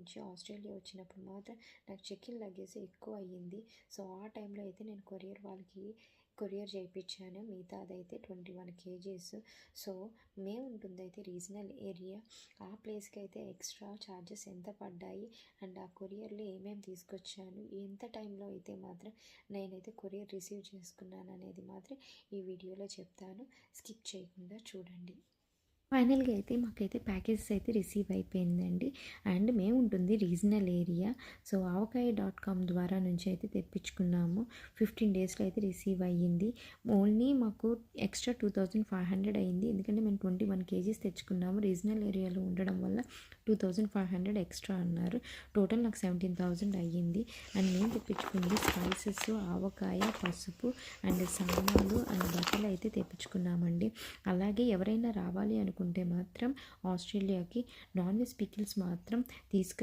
నుంచి ఆస్ట్రేలియా వచ్చినప్పుడు మాత్రం నాకు చెక్-ఇన్ లగేజ్ ఎక్కువ అయ్యింది. సో ఆ టైంలో అయితే నేను కొరియర్ చేయించాను. మిగతాదైతే 21 కేజీస్. సో మేము ఉంటుందైతే రీజనల్ ఏరియా. ఆ ప్లేస్కి అయితే ఎక్స్ట్రా ఛార్జెస్ ఎంత పడ్డాయి అండ్ ఆ కొరియర్లో ఏమేమి తీసుకొచ్చాను, ఎంత టైంలో అయితే మాత్రం నేనైతే కొరియర్ రిసీవ్ చేసుకున్నాను అనేది మాత్రం ఈ వీడియోలో చెప్తాను. స్కిప్ చేయకుండా చూడండి. ఫైనల్గా అయితే మాకైతే ప్యాకేజెస్ అయితే రిసీవ్ అయిపోయిందండి. అండ్ మేము ఉంటుంది రీజనల్ ఏరియా. సో ఆవకాయ.com ద్వారా నుంచి అయితే తెప్పించుకున్నాము. 15 డేస్లో అయితే రిసీవ్ అయ్యింది. ఓన్లీ మాకు ఎక్స్ట్రా 2500 అయ్యింది. ఎందుకంటే మేము 21 కేజీస్ తెచ్చుకున్నాము. రీజనల్ ఏరియాలో ఉండడం వల్ల 2500 ఎక్స్ట్రా అన్నారు. టోటల్ నాకు 17,000 అయ్యింది. అండ్ మేము తెప్పించుకుంది స్పైసెస్, ఆవకాయ, పసుపు అండ్ సామాన్లు అండ్ బట్టలు అయితే తెప్పించుకున్నామండి. అలాగే ఎవరైనా రావాలి అనుకుంటే మాత్రం ఆస్ట్రేలియాకి నాన్ వెజ్ పికిల్స్ మాత్రం